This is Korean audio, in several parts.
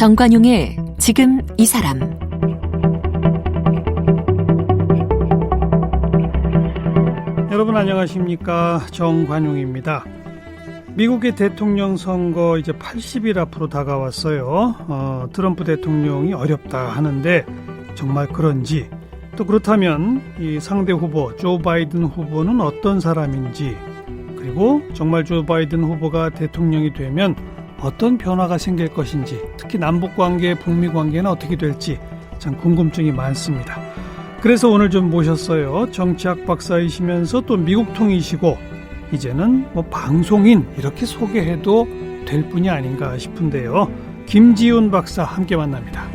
정관용의 지금 이 사람. 여러분 안녕하십니까? 정관용입니다. 미국의 대통령 선거 이제 80일 앞으로 다가왔어요. 트럼프 대통령이 어렵다 하는데 정말 그런지, 또 그렇다면 이 상대 후보 조 바이든 후보는 어떤 사람인지, 그리고 정말 조 바이든 후보가 대통령이 되면 어떤 변화가 생길 것인지, 특히 남북관계, 북미관계는 어떻게 될지 참 궁금증이 많습니다. 그래서 오늘 좀 모셨어요. 정치학 박사이시면서 또 미국통이시고 이제는 뭐 방송인 이렇게 소개해도 될 분이 아닌가 싶은데요. 김지훈 박사 함께 만납니다.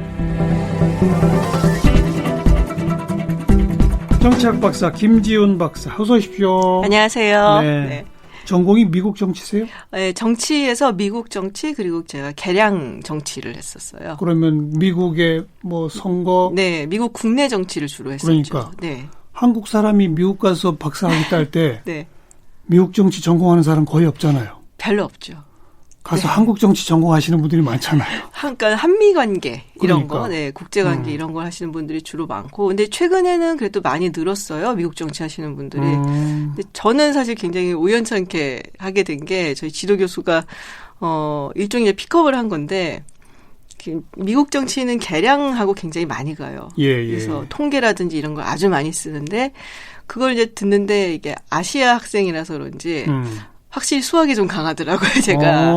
정치학 박사 김지훈 박사 어서 오십시오. 안녕하세요. 네. 전공이 미국 정치세요? 네, 정치에서 미국 정치, 그리고 제가 개량 정치를 했었어요. 그러면 미국의 뭐 선거? 네, 미국 국내 정치를 주로 했었죠. 그러니까 네. 한국 사람이 미국 가서 박사학위 딸 때 네. 미국 정치 전공하는 사람 거의 없잖아요. 별로 없죠. 가서 네. 한국 정치 전공하시는 분들이 많잖아요. 그러니까 한미 관계 이런 그러니까. 거, 네, 국제 관계 이런 걸 하시는 분들이 주로 많고, 근데 최근에는 그래도 많이 늘었어요. 미국 정치 하시는 분들이. 근데 저는 사실 굉장히 우연찮게 하게 된 게, 저희 지도 교수가 일종의 픽업을 한 건데, 미국 정치는 개량하고 굉장히 많이 가요. 예. 그래서 통계라든지 이런 걸 아주 많이 쓰는데, 그걸 이제 듣는데 이게 아시아 학생이라서 그런지 확실히 수학이 좀 강하더라고요, 제가.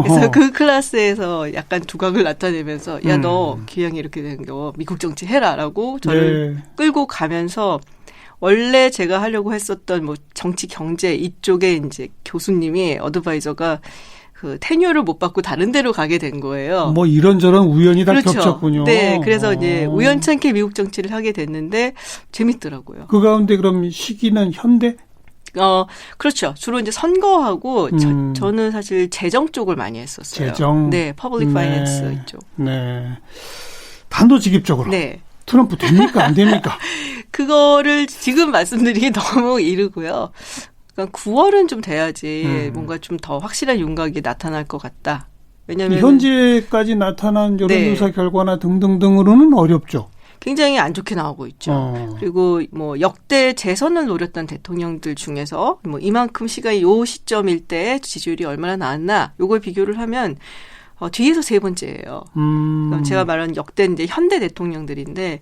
그래서 그 클래스에서 약간 두각을 나타내면서, 야, 너 기량이 이렇게 되는 거 미국 정치 해라라고 저를 끌고 가면서, 원래 제가 하려고 했었던 뭐 정치 경제 이쪽에 이제 교수님이 어드바이저가 그 테뉴어를 못 받고 다른 데로 가게 된 거예요. 뭐 이런저런 우연이 다 그렇죠. 겹쳤군요. 네, 그래서 이제 우연찮게 미국 정치를 하게 됐는데 재밌더라고요. 그 가운데 그럼 시기는 현대? 그렇죠. 주로 이제 선거하고 저는 사실 재정 쪽을 많이 했었어요. 재정? 네, 퍼블릭 파이낸스 이쪽. 네. 단도직입적으로. 네. 트럼프 됩니까? 안 됩니까? 그거를 지금 말씀드리기 너무 이르고요. 그러니까 9월은 좀 돼야지 뭔가 좀 더 확실한 윤곽이 나타날 것 같다. 왜냐하면 현재까지 나타난 여론조사 결과나 등등등으로는 어렵죠. 굉장히 안 좋게 나오고 있죠. 그리고 뭐 역대 재선을 노렸던 대통령들 중에서 뭐 이만큼 시간이 요 시점일 때 지지율이 얼마나 나왔나 요걸 비교를 하면 뒤에서 세 번째예요. 제가 말한 역대 이제 현대 대통령들인데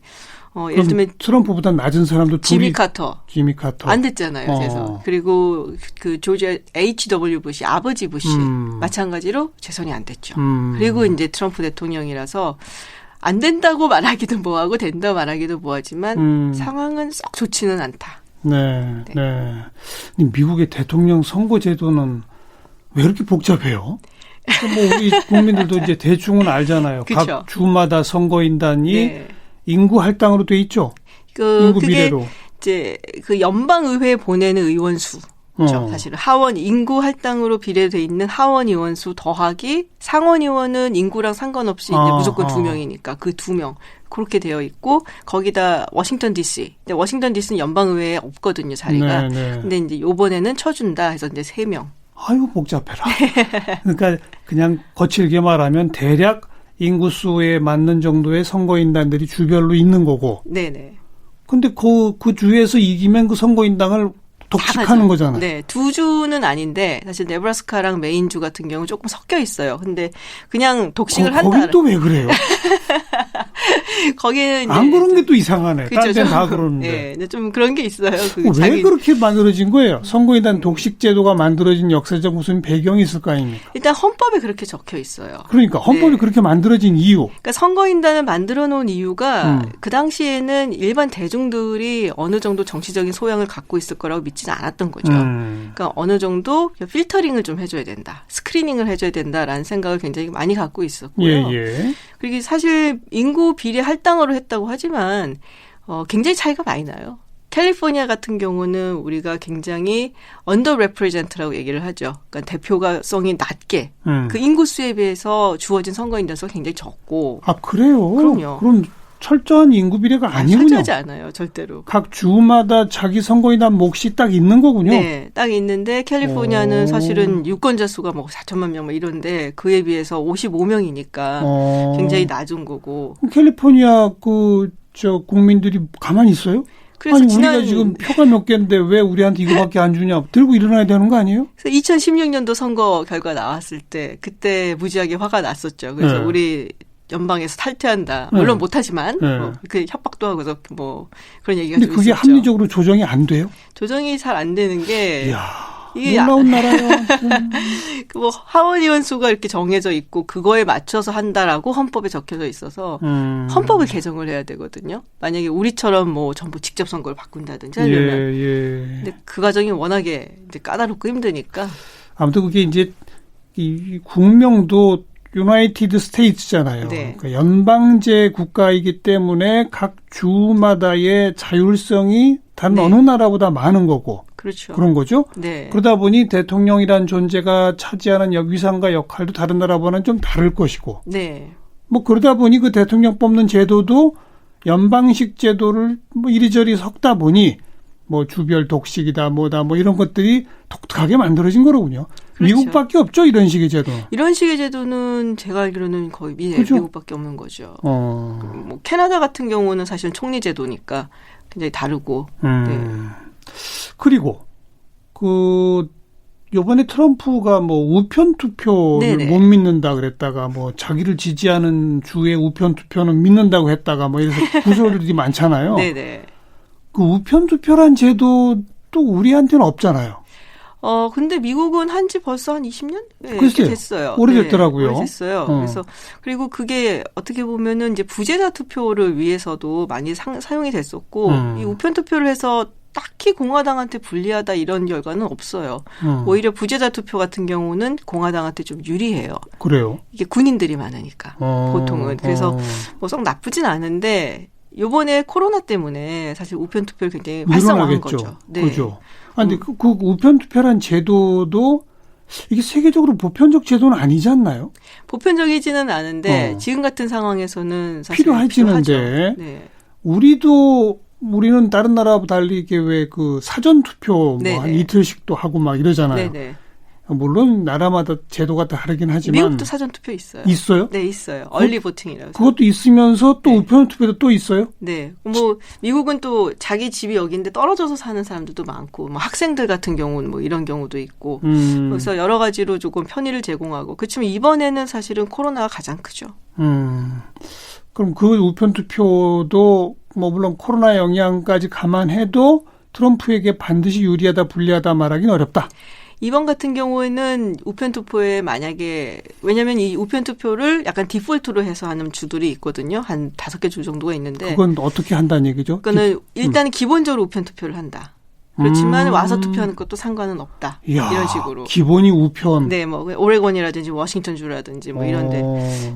예를 들면 트럼프보다 낮은 사람도 지미 카터 안 됐잖아요. 그래서 그리고 그 조지 H.W. 부시 아버지 부시 마찬가지로 재선이 안 됐죠. 그리고 이제 트럼프 대통령이라서 안 된다고 말하기도 뭐하고 된다 말하기도 뭐하지만 상황은 썩 좋지는 않다. 네. 미국의 대통령 선거 제도는 왜 이렇게 복잡해요? 뭐 우리 국민들도 이제 대충은 알잖아요. 각 주마다 선거인단이 인구 할당으로 돼 있죠. 인구 비례로. 이제 그 연방의회에 보내는 의원 수. 그렇죠. 사실은 하원 인구 할당으로 비례돼 있는 하원 의원 수 더하기 상원 의원은 인구랑 상관없이 이제 무조건 2명이니까 그 2명 그렇게 되어 있고 거기다 워싱턴 D.C. 근데 워싱턴 D.C.는 연방의회에 없거든요, 자리가. 근데 이제 이번에는 쳐준다 해서 이제 3명. 아유 복잡해라. 그러니까 그냥 거칠게 말하면 대략 인구수에 맞는 정도의 선거인단들이 주별로 있는 거고. 네네. 근데 그 주에서 이기면 그 선거인단을 독식하는 거잖아요. 네, 두 주는 아닌데 사실 네브라스카랑 메인주 같은 경우 조금 섞여 있어요. 근데 그냥 독식을 한다. 거긴 또 왜 그래요? 거기는 안 그런 게 또 이상하네. 그렇죠. 다른 데는 다 그러는데. 네, 좀 그런 게 있어요. 왜 그렇게 만들어진 거예요? 선거인단 독식 제도가 만들어진 역사적 무슨 배경이 있을 거 아닙니까? 일단 헌법에 그렇게 적혀 있어요. 그러니까 헌법이 그렇게 만들어진 이유. 그러니까 선거인단을 만들어 놓은 이유가 그 당시에는 일반 대중들이 어느 정도 정치적인 소양을 갖고 있을 거라고 믿지는 않았던 거죠. 그러니까 어느 정도 필터링을 좀 해줘야 된다. 스크리닝을 해줘야 된다라는 생각을 굉장히 많이 갖고 있었고요. 그리고 사실 인구 비례 할당으로 했다고 하지만 굉장히 차이가 많이 나요. 캘리포니아 같은 경우는 우리가 굉장히 언더레프레젠트라고 얘기를 하죠. 그러니까 대표가성이 낮게 그 인구수에 비해서 주어진 선거인단 수가 굉장히 적고. 아 그래요? 그럼요. 그럼 철저한 인구 비례가 아니군요. 철저하지 않아요. 절대로. 각 주마다 자기 선거인단 몫이 딱 있는 거군요. 네. 딱 있는데 캘리포니아는 사실은 유권자 수가 뭐 4천만 명 뭐 이런데 그에 비해서 55명이니까 굉장히 낮은 거고. 캘리포니아 국민들이 가만히 있어요? 그래서 아니 우리가 지금 표가 몇 개인데 왜 우리한테 이거밖에 안 주냐 들고 일어나야 되는 거 아니에요? 그래서 2016년도 선거 결과 나왔을 때 그때 무지하게 화가 났었죠. 그래서 네. 우리 연방에서 탈퇴한다. 물론 못하지만 네. 그 협박도 하고 그래서 뭐 그런 얘기가 근데 좀 그게 있었죠. 합리적으로 조정이 안 돼요? 조정이 잘 안 되는 게 이야, 이게 놀라운 나라요. 뭐 하원 의원 수가 이렇게 정해져 있고 그거에 맞춰서 한다라고 헌법에 적혀져 있어서 헌법을 개정을 해야 되거든요. 만약에 우리처럼 뭐 전부 직접 선거를 바꾼다든지 하려면. 근데 그 과정이 워낙에 이제 까다롭고 힘드니까. 아무튼 그게 이제 이 국명도 유나이티드 스테이츠잖아요. 네. 그러니까 연방제 국가이기 때문에 각 주마다의 자율성이 다른 네. 어느 나라보다 많은 거고. 그렇죠. 그런 거죠. 네. 그러다 보니 대통령이란 존재가 차지하는 위상과 역할도 다른 나라보다는 좀 다를 것이고. 네. 뭐 그러다 보니 그 대통령 뽑는 제도도 연방식 제도를 뭐 이리저리 섞다 보니 뭐 주별 독식이다 뭐다 뭐 이런 것들이 독특하게 만들어진 거로군요. 그렇죠. 미국밖에 없죠 이런 식의 제도. 이런 식의 제도는 제가 알기로는 거의 그렇죠? 미국밖에 없는 거죠. 뭐 캐나다 같은 경우는 사실 총리 제도니까 굉장히 다르고. 네. 그리고 요번에 트럼프가 뭐 우편 투표를 네네. 못 믿는다 그랬다가 뭐 자기를 지지하는 주의 우편 투표는 믿는다고 했다가 뭐 이래서 구설들이 많잖아요. 네네. 그 우편 투표란 제도도 우리한테는 없잖아요. 근데 미국은 한지 벌써 한 20년? 네, 글쎄요. 됐어요. 오래됐더라고요. 네, 오래됐어요. 그래서, 그리고 그게 어떻게 보면은 이제 부재자 투표를 위해서도 많이 사용이 됐었고, 이 우편 투표를 해서 딱히 공화당한테 불리하다 이런 결과는 없어요. 오히려 부재자 투표 같은 경우는 공화당한테 좀 유리해요. 그래요? 이게 군인들이 많으니까, 보통은. 그래서 뭐 썩 나쁘진 않은데, 요번에 코로나 때문에 사실 우편 투표를 굉장히 활성화한 거죠. 네. 그죠. 근데 그 우편 투표란 제도도 이게 세계적으로 보편적 제도는 아니지 않나요? 보편적이지는 않은데 지금 같은 상황에서는 사실 필요해지는데 네. 우리는 다른 나라하고 달리 이게 왜 그 사전 투표 뭐 한 이틀씩도 하고 막 이러잖아요. 네네. 물론 나라마다 제도가 다르긴 하지만 미국도 사전 투표 있어요. 있어요? 네, 있어요. 얼리 보팅이라고. 그것도 있으면서 또 우편 투표도 또 있어요? 네. 뭐 미국은 또 자기 집이 여기인데 떨어져서 사는 사람들도 많고 뭐 학생들 같은 경우는 뭐 이런 경우도 있고 그래서 여러 가지로 조금 편의를 제공하고 그렇지만 이번에는 사실은 코로나가 가장 크죠. 그럼 그 우편 투표도 뭐 물론 코로나 영향까지 감안해도 트럼프에게 반드시 유리하다 불리하다 말하기는 어렵다. 이번 같은 경우에는 우편 투표에 만약에 왜냐하면 이 우편 투표를 약간 디폴트로 해서 하는 주들이 있거든요. 한 5개 주 정도가 있는데 그건 어떻게 한다는 얘기죠? 그거는 일단은 기본적으로 우편 투표를 한다. 그렇지만 와서 투표하는 것도 상관은 없다. 이야, 이런 식으로. 기본이 우편. 네, 뭐 오레곤이라든지 워싱턴 주라든지 뭐 이런데.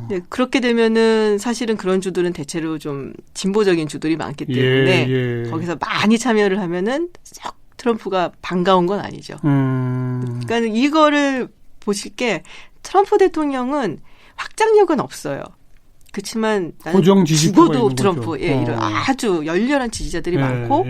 네, 그렇게 되면은 사실은 그런 주들은 대체로 좀 진보적인 주들이 많기 때문에 거기서 많이 참여를 하면은 썩 트럼프가 반가운 건 아니죠. 그러니까 이거를 보실 게 트럼프 대통령은 확장력은 없어요. 그렇지만 고정 지지자가 죽어도 있는 트럼프, 거죠. 이런 아주 열렬한 지지자들이 많고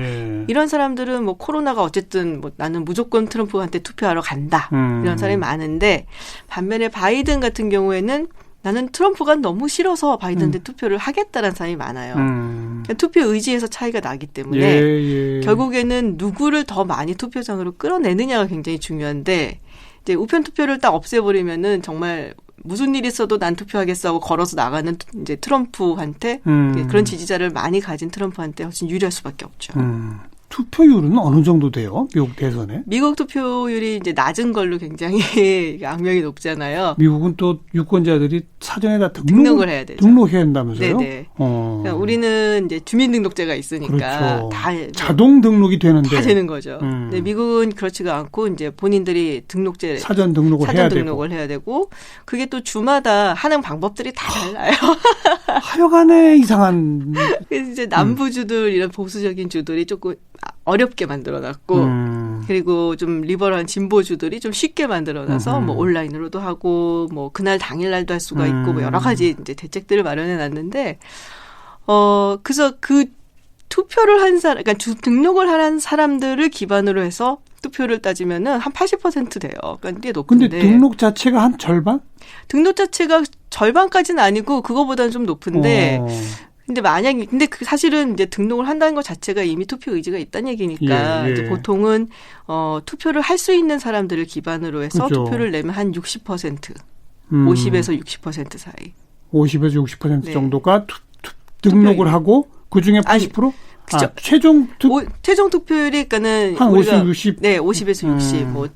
이런 사람들은 뭐 코로나가 어쨌든 뭐 나는 무조건 트럼프한테 투표하러 간다 이런 사람이 많은데 반면에 바이든 같은 경우에는 나는 트럼프가 너무 싫어서 바이든한테 투표를 하겠다라는 사람이 많아요. 그러니까 투표 의지에서 차이가 나기 때문에 결국에는 누구를 더 많이 투표장으로 끌어내느냐가 굉장히 중요한데 이제 우편 투표를 딱 없애버리면은 정말 무슨 일이 있어도 난 투표하겠어 하고 걸어서 나가는 이제 트럼프한테 그런 지지자를 많이 가진 트럼프한테 훨씬 유리할 수밖에 없죠. 투표율은 어느 정도 돼요? 미국 대선에? 미국 투표율이 이제 낮은 걸로 굉장히 악명이 높잖아요. 미국은 또 유권자들이 사전에다 등록을 해야 되죠. 등록해야 한다면서요? 네네. 그러니까 우리는 이제 주민등록제가 있으니까 그렇죠. 다 자동 등록이 되는데 다 되는 거죠. 근데 미국은 그렇지가 않고 이제 본인들이 등록제 사전 등록을 해야 되고 그게 또 주마다 하는 방법들이 다 달라요. 하여간에 이상한. 그래서 이제 남부주들 이런 보수적인 주들이 조금 어렵게 만들어놨고 그리고 좀 리버럴한 진보주들이 좀 쉽게 만들어놔서 뭐 온라인으로도 하고 뭐 그날 당일날도 할 수가 있고 뭐 여러 가지 이제 대책들을 마련해놨는데 그래서 그 투표를 한 사람, 그러니까 등록을 한 사람들을 기반으로 해서 투표를 따지면은 한 80% 돼요. 그러니까 꽤 높은데. 근데 등록 자체가 한 절반? 등록 자체가 절반까지는 아니고 그거보다는 좀 높은데. 근데 만약에 그 사실은 이제 등록을 한다는 것 자체가 이미 투표 의지가 있다는 얘기니까 이제 보통은 투표를 할 수 있는 사람들을 기반으로 해서 그렇죠. 투표를 내면 한 60%, 50에서 60% 사이. 50에서 60% 네. 정도가 등록을 하고 그 중에 80%? 그죠. 최종 최종 투표율이 그러니까는 한 우리가 50, 60? 네, 50에서 60. 뭐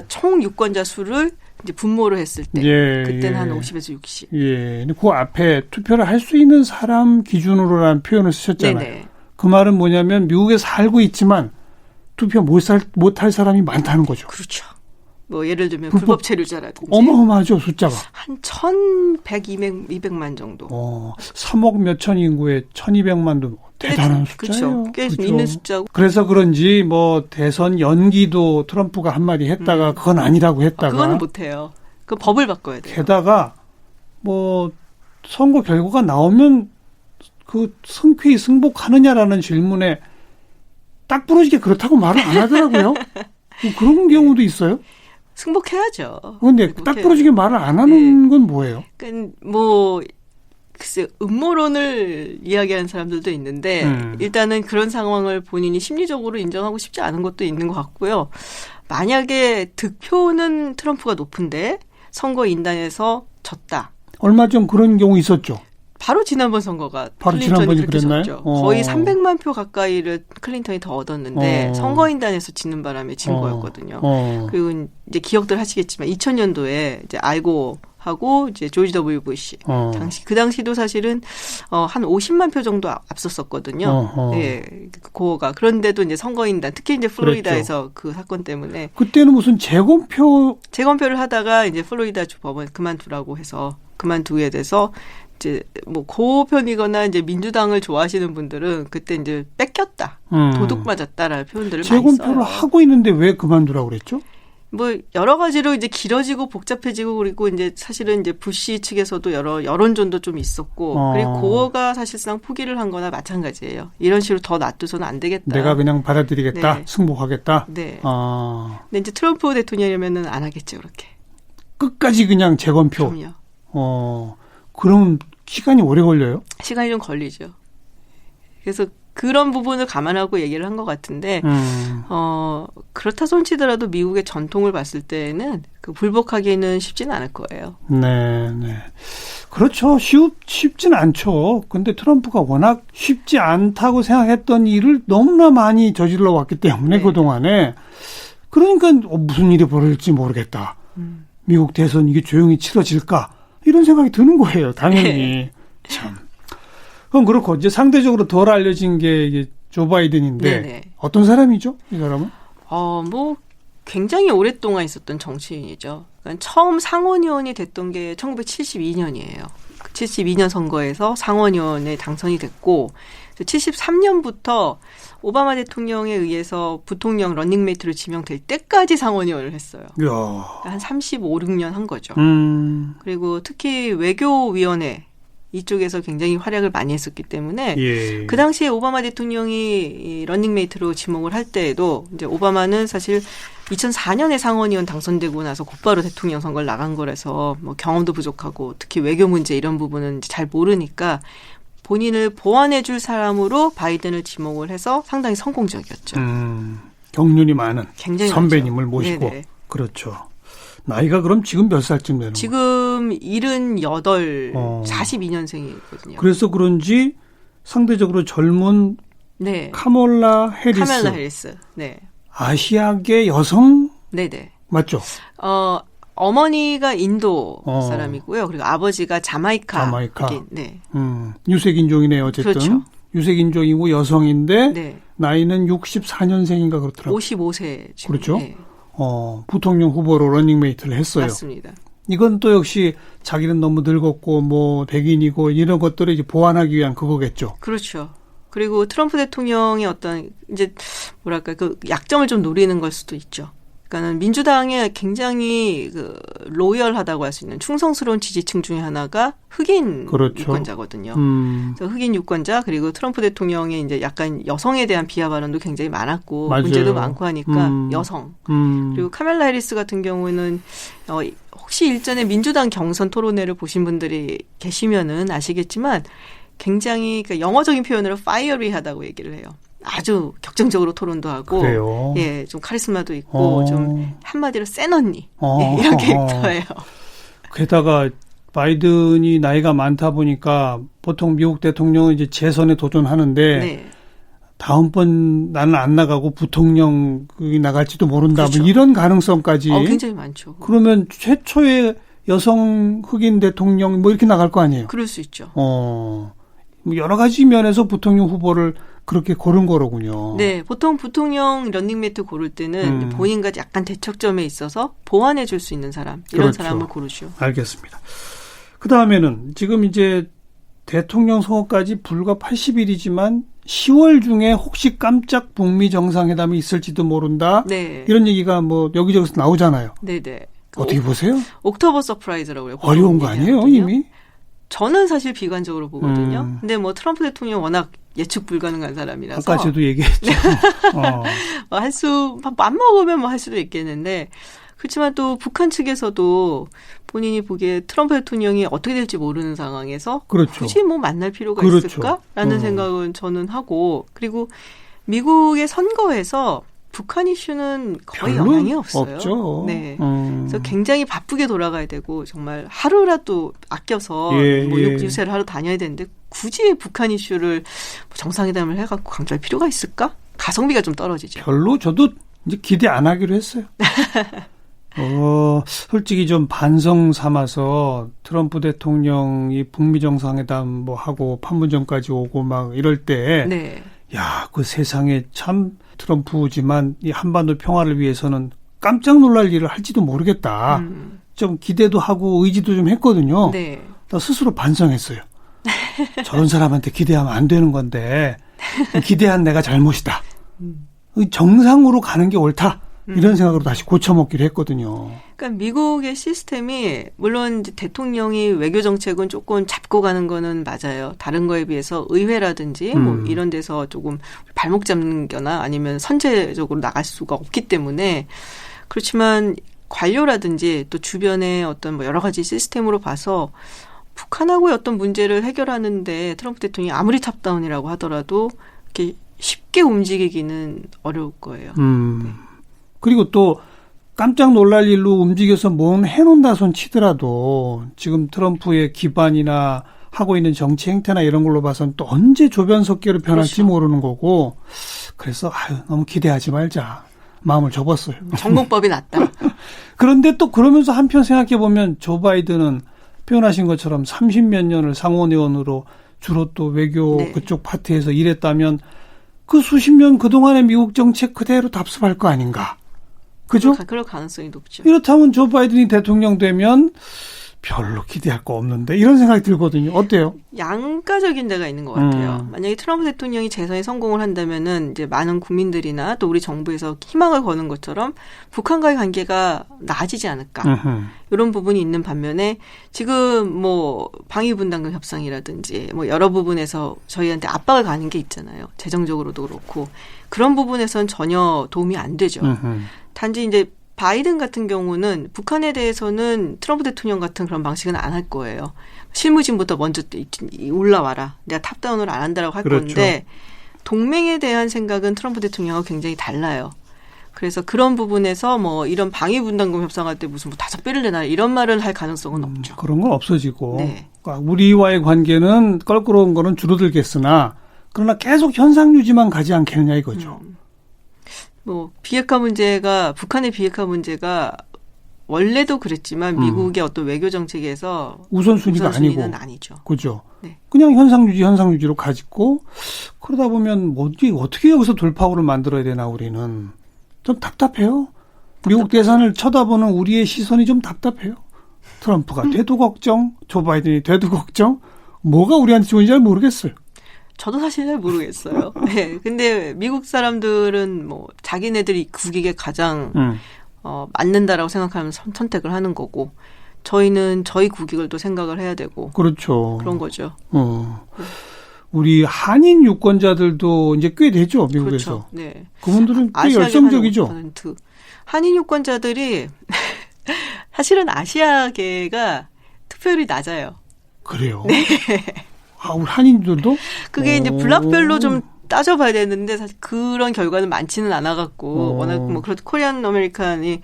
총 유권자 수를 이제 분모를 했을 때 그때는 한 50에서 60. 예. 그 앞에 투표를 할 수 있는 사람 기준으로라는 표현을 쓰셨잖아요. 네네. 그 말은 뭐냐면 미국에 살고 있지만 투표 못할 사람이 많다는 거죠. 그렇죠. 뭐 예를 들면 불법 체류자라든지 어마어마하죠, 숫자가. 한 1,100, 200만 정도. 3억 몇천 인구에 1,200만도 대단한 숫자예요. 그렇죠. 꽤 있는 숫자고. 그래서 그런지 뭐 대선 연기도 트럼프가 한마디 했다가 그건 아니라고 했다가 그거는 못해요. 그 법을 바꿔야 돼요. 게다가 뭐 선거 결과가 나오면 그 승쾌히 승복하느냐라는 질문에 딱 부러지게 그렇다고 말을 안 하더라고요. 뭐 그런 경우도 있어요. 승복해야죠. 그런데 딱 부러지게 말을 안 하는 건 뭐예요? 그러니까 뭐 글쎄 음모론을 이야기하는 사람들도 있는데 일단은 그런 상황을 본인이 심리적으로 인정하고 싶지 않은 것도 있는 것 같고요. 만약에 득표는 트럼프가 높은데 선거인단에서 졌다. 얼마 전 그런 경우 있었죠. 바로 지난번 선거가 바로 클린턴이 지난번이 그렇게 그랬나요? 졌죠. 거의 300만 표 가까이를 클린턴이 더 얻었는데 선거인단에서 지는 바람에 진 거였거든요. 그리고 이제 기억들 하시겠지만 2000년도에 이제 알고 하고 이제 조지 W 부시 그 당시도 사실은 한 50만 표 정도 앞섰었거든요. 예, 고어가 그런데도 이제 선거인단 특히 이제 플로리다에서 그 사건 때문에 그때는 무슨 재검표를 하다가 이제 플로리다 주 법원 그만두라고 해서 그만두게 돼서 이제 뭐 고편이거나 이제 민주당을 좋아하시는 분들은 그때 이제 뺏겼다, 도둑 맞았다라는 표현들을 많이 써요. 재검표를 하고 있는데 왜 그만두라고 그랬죠? 뭐 여러 가지로 이제 길어지고 복잡해지고 그리고 이제 사실은 이제 부시 측에서도 여러 여론전도 좀 있었고 그리고 고어가 사실상 포기를 한 거나 마찬가지예요. 이런 식으로 더 놔두서는 안 되겠다. 내가 그냥 받아들이겠다. 네. 승복하겠다. 네. 근데 이제 트럼프 대통령이면은 안 하겠죠, 그렇게. 끝까지 그냥 재검표. 그럼요. 그럼 시간이 오래 걸려요? 시간이 좀 걸리죠. 그래서 그런 부분을 감안하고 얘기를 한 것 같은데, 그렇다 손 치더라도 미국의 전통을 봤을 때는 그 불복하기는 쉽지는 않을 거예요. 네. 그렇죠. 쉽진 않죠. 근데 트럼프가 워낙 쉽지 않다고 생각했던 일을 너무나 많이 저질러 왔기 때문에 그동안에. 그러니까 무슨 일이 벌어질지 모르겠다. 미국 대선 이게 조용히 치러질까? 이런 생각이 드는 거예요. 당연히. 참. 그럼 그렇고 이제 상대적으로 덜 알려진 게 이게 조 바이든인데 네네. 어떤 사람이죠? 이 사람은? 뭐 굉장히 오랫동안 있었던 정치인이죠. 그러니까 처음 상원의원이 됐던 게 1972년이에요. 72년 선거에서 상원의원에 당선이 됐고 73년부터 오바마 대통령에 의해서 부통령 러닝메이트로 지명될 때까지 상원의원을 했어요. 이야. 한 35, 6년 한 거죠. 그리고 특히 외교위원회 이쪽에서 굉장히 활약을 많이 했었기 때문에 그 당시에 오바마 대통령이 이 러닝메이트로 지목을 할 때에도 이제 오바마는 사실 2004년에 상원의원 당선되고 나서 곧바로 대통령 선거를 나간 거라서 뭐 경험도 부족하고 특히 외교 문제 이런 부분은 이제 잘 모르니까 본인을 보완해 줄 사람으로 바이든을 지목을 해서 상당히 성공적이었죠. 경륜이 많은 굉장히 선배님을 많죠. 모시고. 네네. 그렇죠. 나이가 그럼 지금 몇 살쯤 되는 거예요? 지금 78, 42년생이거든요. 그래서 그런지 상대적으로 젊은 카멀라 해리스. 네. 아시아계 여성? 네네. 맞죠? 어머니가 인도 사람이고요. 그리고 아버지가 자마이카. 네. 유색인종이네요. 어쨌든. 그렇죠. 유색인종이고 여성인데 나이는 64년생인가 그렇더라고요. 55세 지금. 그렇죠. 네. 부통령 후보로 러닝메이트를 했어요. 맞습니다. 이건 또 역시 자기는 너무 늙었고 뭐 백인이고 이런 것들을 이제 보완하기 위한 그거겠죠. 그렇죠. 그리고 트럼프 대통령의 어떤 이제 뭐랄까 그 약점을 좀 노리는 걸 수도 있죠. 그러니까는 민주당에 굉장히 로열하다고 할 수 있는 충성스러운 지지층 중에 하나가 흑인 그렇죠. 유권자거든요. 그래서 흑인 유권자 그리고 트럼프 대통령의 이제 약간 여성에 대한 비하 발언도 굉장히 많았고 맞아요. 문제도 많고 하니까 여성 그리고 카멜라 해리스 같은 경우에는 혹시 일전에 민주당 경선 토론회를 보신 분들이 계시면은 아시겠지만 굉장히 영어적인 표현으로 파이어리하다고 얘기를 해요. 아주 격정적으로 토론도 하고, 그래요? 예, 좀 카리스마도 있고, 좀 한마디로 센 언니 이런 캐릭터예요. 게다가 바이든이 나이가 많다 보니까 보통 미국 대통령은 이제 재선에 도전하는데 네. 다음번 나는 안 나가고 부통령이 나갈지도 모른다. 그렇죠. 뭐 이런 가능성까지. 굉장히 많죠. 그러면 최초의 여성 흑인 대통령 뭐 이렇게 나갈 거 아니에요? 그럴 수 있죠. 뭐 여러 가지 면에서 부통령 후보를 그렇게 고른 거로군요. 네, 보통 부통령 런닝메이트 고를 때는 본인과 약간 대척점에 있어서 보완해 줄 수 있는 사람, 이런 그렇죠. 사람을 고르죠. 알겠습니다. 그 다음에는 지금 이제 대통령 선거까지 불과 80일이지만 10월 중에 혹시 깜짝 북미 정상회담이 있을지도 모른다. 네. 이런 얘기가 뭐 여기저기서 나오잖아요. 네네. 어떻게 보세요? 옥토버 서프라이즈라고 해요. 어려운 거 아니에요, 이미? 저는 사실 비관적으로 보거든요. 근데 뭐 트럼프 대통령 워낙 예측 불가능한 사람이라서. 아까 저도 얘기했죠. 맘먹으면 뭐 할 수도 있겠는데, 그렇지만 또 북한 측에서도 본인이 보기에 트럼프 대통령이 어떻게 될지 모르는 상황에서 그렇죠. 굳이 뭐 만날 필요가 그렇죠. 있을까라는 생각은 저는 하고, 그리고 미국의 선거에서 북한 이슈는 거의 영향이 없어요. 없죠. 네. 그래서 굉장히 바쁘게 돌아가야 되고 정말 하루라도 아껴서 유세를 하러 다녀야 되는데 굳이 북한 이슈를 정상회담을 해갖고 강조할 필요가 있을까? 가성비가 좀 떨어지죠. 별로 저도 이제 기대 안 하기로 했어요. 솔직히 좀 반성 삼아서 트럼프 대통령이 북미 정상회담 뭐 하고 판문점까지 오고 막 이럴 때, 네. 야, 그 세상에 참 트럼프지만 이 한반도 평화를 위해서는 깜짝 놀랄 일을 할지도 모르겠다. 좀 기대도 하고 의지도 좀 했거든요. 네. 나 스스로 반성했어요. 저런 사람한테 기대하면 안 되는 건데 기대한 내가 잘못이다. 정상으로 가는 게 옳다. 이런 생각으로 다시 고쳐먹기로 했거든요. 그러니까 미국의 시스템이 물론 이제 대통령이 외교 정책은 조금 잡고 가는 거는 맞아요. 다른 거에 비해서 의회라든지 뭐 이런 데서 조금 발목 잡는 거나 아니면 선제적으로 나갈 수가 없기 때문에 그렇지만 관료라든지 또 주변의 어떤 뭐 여러 가지 시스템으로 봐서 북한하고의 어떤 문제를 해결하는데 트럼프 대통령이 아무리 탑다운이라고 하더라도 이렇게 쉽게 움직이기는 어려울 거예요. 네. 그리고 또 깜짝 놀랄 일로 움직여서 뭔 해놓는다 손 치더라도 지금 트럼프의 기반이나 하고 있는 정치 행태나 이런 걸로 봐서는 또 언제 조변석계로 변할지 그렇죠. 모르는 거고 그래서 너무 기대하지 말자 마음을 접었어요. 정복법이 낫다. 그런데 또 그러면서 한편 생각해 보면 조 바이든은 표현하신 것처럼 30몇 년을 상원의원으로 주로 또 외교 네. 그쪽 파트에서 일했다면 그 수십 년 그동안의 미국 정책 그대로 답습할 거 아닌가. 그죠? 그럴 가능성이 높죠. 이렇다면 조 바이든이 대통령 되면 별로 기대할 거 없는데 이런 생각이 들거든요. 어때요? 양가적인 데가 있는 것 같아요. 만약에 트럼프 대통령이 재선에 성공을 한다면은 이제 많은 국민들이나 또 우리 정부에서 희망을 거는 것처럼 북한과의 관계가 나아지지 않을까. 이런 부분이 있는 반면에 지금 뭐 방위분담금 협상이라든지 뭐 여러 부분에서 저희한테 압박을 가는 게 있잖아요. 재정적으로도 그렇고 그런 부분에서는 전혀 도움이 안 되죠. 단지 이제 바이든 같은 경우는 북한에 대해서는 트럼프 대통령 같은 그런 방식은 안 할 거예요. 실무진부터 먼저 올라와라. 내가 탑다운을 안 한다라고 할 그렇죠. 건데 동맹에 대한 생각은 트럼프 대통령과 굉장히 달라요. 그래서 그런 부분에서 뭐 이런 방위분담금 협상할 때 무슨 뭐 5배를 내놔 이런 말을 할 가능성은 없죠. 그런 건 없어지고 네. 그러니까 우리와의 관계는 껄끄러운 거는 줄어들겠으나 그러나 계속 현상 유지만 가지 않겠느냐 이거죠. 뭐 비핵화 문제가 북한의 비핵화 문제가 원래도 그랬지만 미국의 어떤 외교 정책에서 우선순위가 우선순위는 아니죠. 그죠. 네. 그냥 현상 유지로 가지고 그러다 보면 어떻게 여기서 돌파구를 만들어야 되나 우리는 좀 답답해요. 미국 대선을 쳐다보는 우리의 시선이 좀 답답해요. 트럼프가 돼도 걱정, 조 바이든이 돼도 걱정. 뭐가 우리한테 좋은지 잘 모르겠어요. 저도 사실 잘 모르겠어요. 네. 근데 미국 사람들은 뭐 자기네들이 국익에 가장 맞는다라고 생각하면 선택을 하는 거고 저희는 저희 국익을 또 생각을 해야 되고 그렇죠. 그런 거죠. 우리 한인 유권자들도 이제 꽤 되죠, 미국에서. 그렇죠. 네. 그분들은 꽤 열성적이죠. 한인 유권자들이 사실은 아시아계가 투표율이 낮아요. 그래요? 네. 우리 한인들도? 그게 이제 블락별로 좀 따져봐야 되는데 사실 그런 결과는 많지는 않아갖고 워낙 뭐 그렇도 코리안 아메리칸이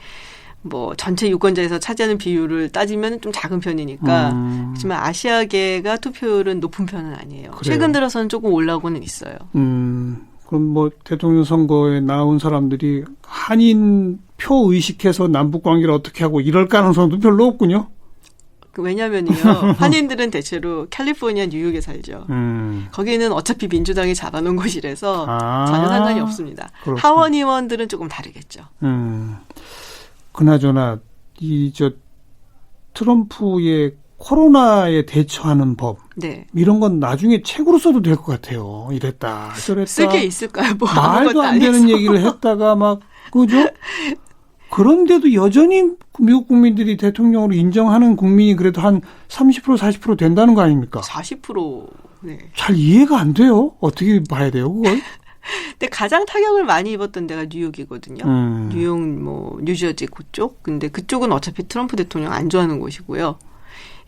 뭐 전체 유권자에서 차지하는 비율을 따지면 좀 작은 편이니까 하지만 아시아계가 투표율은 높은 편은 아니에요. 그래요? 최근 들어서는 조금 올라오고는 있어요. 그럼 뭐 대통령 선거에 나온 사람들이 한인 표 의식해서 남북 관계를 어떻게 하고 이럴 가능성도 별로 없군요. 왜냐면요. 한인들은 대체로 캘리포니아, 뉴욕에 살죠. 거기는 어차피 민주당이 잡아놓은 곳이라서 전혀 상관이 없습니다. 그렇구나. 하원 의원들은 조금 다르겠죠. 그나저나 트럼프의 코로나에 대처하는 법 네. 이런 건 나중에 책으로 써도 될 것 같아요. 이랬다 저랬다. 쓸 게 있을까요? 뭐 말도 안 되는 얘기를 했다가 막 그죠? 그런데도 여전히 미국 국민들이 대통령으로 인정하는 국민이 그래도 한 30% 40% 된다는 거 아닙니까? 40%. 네. 잘 이해가 안 돼요. 어떻게 봐야 돼요, 그걸? 근데 가장 타격을 많이 입었던 데가 뉴욕이거든요. 뉴욕, 뭐 뉴저지 그쪽. 근데 그쪽은 어차피 트럼프 대통령 안 좋아하는 곳이고요.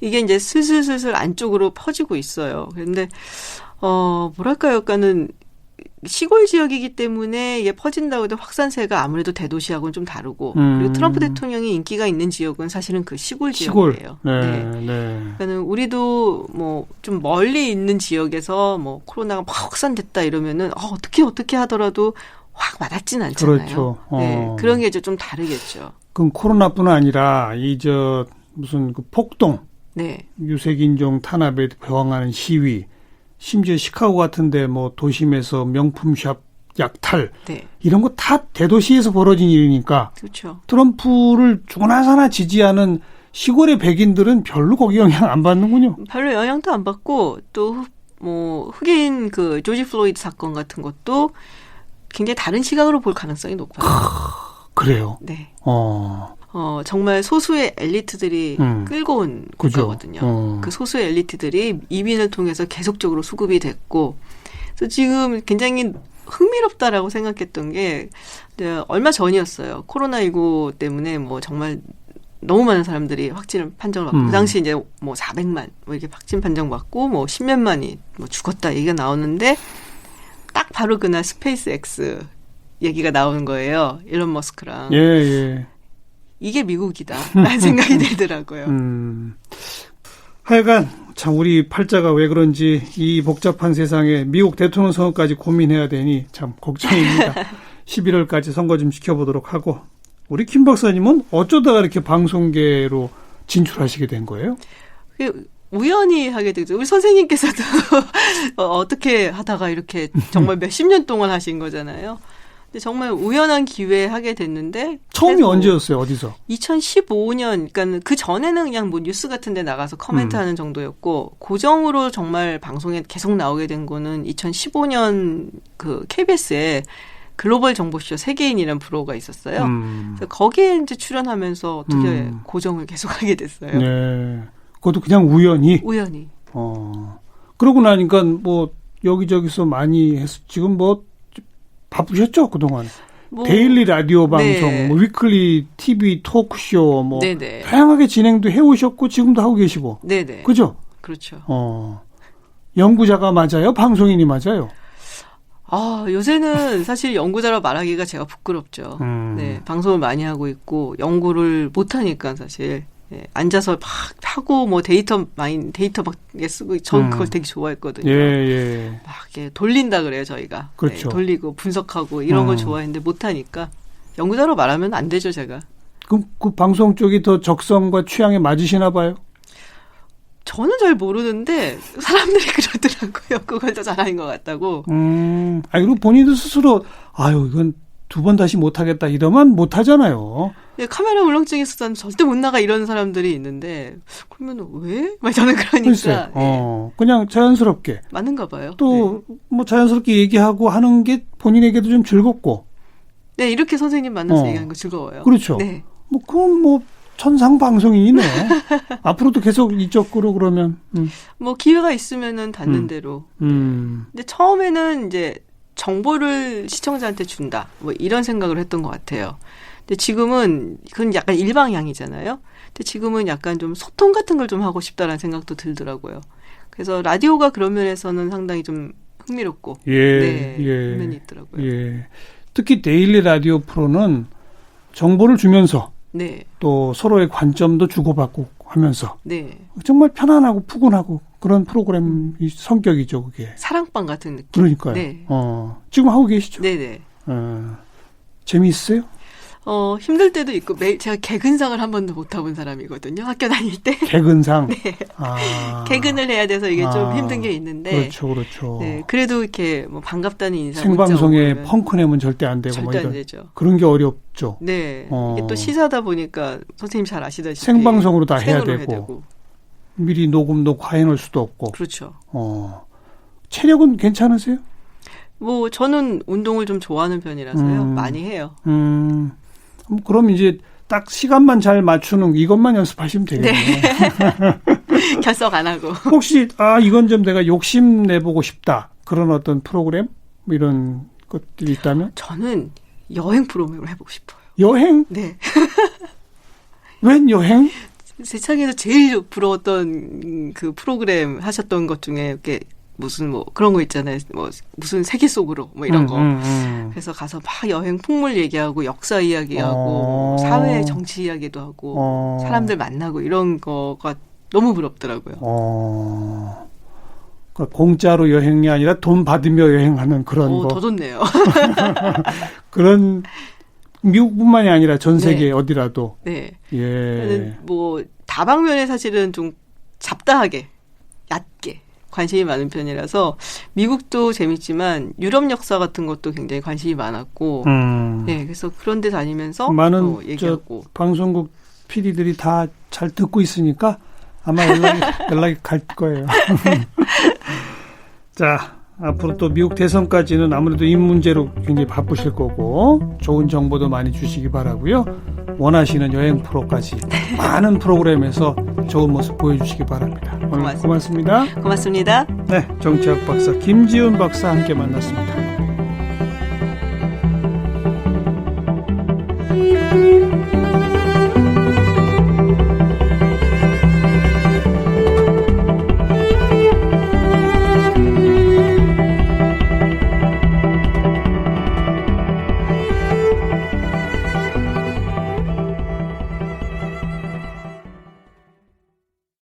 이게 이제 슬슬 안쪽으로 퍼지고 있어요. 그런데 뭐랄까요, 약간은 시골 지역이기 때문에 이게 퍼진다고 해도 확산세가 아무래도 대도시하고는 좀 다르고 그리고 트럼프 대통령이 인기가 있는 지역은 사실은 그 시골 지역이에요. 네. 그러니까는 우리도 뭐 좀 멀리 있는 지역에서 뭐 코로나가 막 확산됐다 이러면은 어떻게 하더라도 확 와닿진 않잖아요. 그렇죠. 네, 그런 게 이제 좀 다르겠죠. 그럼 코로나뿐 아니라 무슨 그 폭동, 네. 유색인종 탄압에 저항하는 시위. 심지어 시카고 같은데 뭐 도심에서 명품샵 약탈 네. 이런 거 다 대도시에서 벌어진 일이니까 그렇죠. 트럼프를 죽어나서나 지지하는 시골의 백인들은 별로 거기 영향 안 받는군요. 별로 영향도 안 받고 또 뭐 흑인 그 조지 플로이드 사건 같은 것도 굉장히 다른 시각으로 볼 가능성이 높아요. 그래요? 네. 정말 소수의 엘리트들이 끌고 온 국가거든요. 그 소수의 엘리트들이 이민을 통해서 계속적으로 수급이 됐고, 그래서 지금 굉장히 흥미롭다라고 생각했던 게 얼마 전이었어요. 코로나19 때문에 뭐 정말 너무 많은 사람들이 확진 판정을 받고 그 당시 이제 뭐 400만 뭐 이렇게 확진 판정 받고 뭐 10몇만이 뭐 죽었다 얘기가 나오는데 딱 바로 그날 스페이스 X 얘기가 나오는 거예요. 일론 머스크랑. 예. 이게 미국이다라는 생각이 들더라고요. 하여간 참 우리 팔자가 왜 그런지 이 복잡한 세상에 미국 대통령 선거까지 고민해야 되니 참 걱정입니다. 11월까지 선거 좀 지켜보도록 하고 우리 김 박사님은 어쩌다가 이렇게 방송계로 진출하시게 된 거예요? 우연히 하게 되죠. 우리 선생님께서도 어떻게 하다가 이렇게 정말 몇십 년 동안 하신 거잖아요. 근데 정말 우연한 기회에 하게 됐는데 처음이 언제였어요? 어디서? 2015년 그러니까 그 전에는 그냥 뭐 뉴스 같은 데 나가서 코멘트하는 정도였고 고정으로 정말 방송에 계속 나오게 된 거는 2015년 그 KBS에 글로벌 정보쇼 세계인이라는 프로가 있었어요. 그래서 거기에 이제 출연하면서 어떻게 고정을 계속하게 됐어요. 네. 그것도 그냥 우연히. 그러고 나니까 뭐 여기저기서 많이 지금 뭐 바쁘셨죠 그동안. 데일리 라디오 방송, 뭐 위클리 TV 토크쇼, 뭐 네네. 다양하게 진행도 해오셨고 지금도 하고 계시고. 네네. 그죠? 그렇죠. 연구자가 맞아요? 방송인이 맞아요? 요새는 사실 연구자라 말하기가 제가 부끄럽죠. 네, 방송을 많이 하고 있고 연구를 못 하니까 사실. 네, 앉아서 막 하고 뭐 데이터 막 쓰고 전 그걸 되게 좋아했거든요. 예. 막 이렇게 돌린다 그래요 저희가. 그렇죠. 네, 돌리고 분석하고 이런 걸 좋아했는데 못 하니까 연구자로 말하면 안 되죠 제가. 그럼 그 방송 쪽이 더 적성과 취향에 맞으시나 봐요? 저는 잘 모르는데 사람들이 그러더라고요. 그걸 더 잘하는 것 같다고. 그리고 본인도 스스로 이건 두 번 다시 못하겠다 이러면 못하잖아요. 카메라 울렁증이 있어서 절대 못 나가 이런 사람들이 있는데 그러면 왜? 저는 그러니까. 그냥 자연스럽게. 맞는가 봐요. 또 뭐 자연스럽게 얘기하고 하는 게 본인에게도 좀 즐겁고. 네, 이렇게 선생님 만나서 얘기하는 거 즐거워요. 그렇죠. 네. 뭐 그건 뭐 천상방송이네. 앞으로도 계속 이쪽으로 그러면. 뭐 기회가 있으면은 닿는 대로. 근데 처음에는 이제 정보를 시청자한테 준다. 뭐 이런 생각을 했던 것 같아요. 근데 지금은 그건 약간 일방향이잖아요. 근데 지금은 약간 좀 소통 같은 걸 좀 하고 싶다라는 생각도 들더라고요. 그래서 라디오가 그런 면에서는 상당히 좀 흥미롭고 면이 있더라고요. 예. 특히 데일리 라디오 프로는 정보를 주면서 네. 또 서로의 관점도 주고받고 하면서 네. 정말 편안하고 푸근하고 그런 프로그램 성격이죠, 그게. 사랑방 같은 느낌. 그러니까요. 네. 지금 하고 계시죠? 네네. 재미있어요? 힘들 때도 있고, 제가 개근상을 한 번도 못 타본 사람이거든요. 학교 다닐 때. 개근상? 네. 개근을 해야 돼서 이게 좀 힘든 게 있는데. 그렇죠. 네. 그래도 이렇게 뭐 반갑다는 인사. 생방송에 펑크 내면 절대 안 되고. 절대 안 되죠. 그런 게 어렵죠. 네. 이게 또 시사다 보니까 선생님 잘 아시다시피. 생방송으로 다 해야 되고. 미리 녹음도 과해놓을 수도 없고. 그렇죠. 체력은 괜찮으세요? 뭐 저는 운동을 좀 좋아하는 편이라서요. 많이 해요. 그럼 이제 딱 시간만 잘 맞추는 이것만 연습하시면 되겠네요. 네. 결석 안 하고. 혹시 이건 좀 내가 욕심 내보고 싶다. 그런 어떤 프로그램 뭐 이런 것들이 있다면? 저는 여행 프로그램을 해보고 싶어요. 여행? 네. 웬 여행? 세상에서 제일 부러웠던 그 프로그램 하셨던 것 중에 이렇게 무슨 뭐 그런 거 있잖아요. 뭐 무슨 세계 속으로 뭐 이런 거. 그래서 가서 막 여행 풍물 얘기하고 역사 이야기하고 사회 정치 이야기도 하고 사람들 만나고 이런 거가 너무 부럽더라고요. 그러니까 공짜로 여행이 아니라 돈 받으며 여행하는 그런 거. 더 좋네요. 그런 미국뿐만이 아니라 전 세계 어디라도. 네. 예. 뭐 다방면에 사실은 좀 잡다하게 얕게. 관심이 많은 편이라서 미국도 재밌지만 유럽 역사 같은 것도 굉장히 관심이 많았고 네, 그래서 그런 데 다니면서 많은 얘기하고 방송국 PD들이 다 잘 듣고 있으니까 아마 연락이 갈 거예요. 자, 앞으로 또 미국 대선까지는 아무래도 이 문제로 굉장히 바쁘실 거고 좋은 정보도 많이 주시기 바라고요. 원하시는 여행 프로까지 많은 프로그램에서 좋은 모습 보여주시기 바랍니다. 오늘 고맙습니다. 고맙습니다. 네, 정치학 박사 김지훈 박사 함께 만났습니다.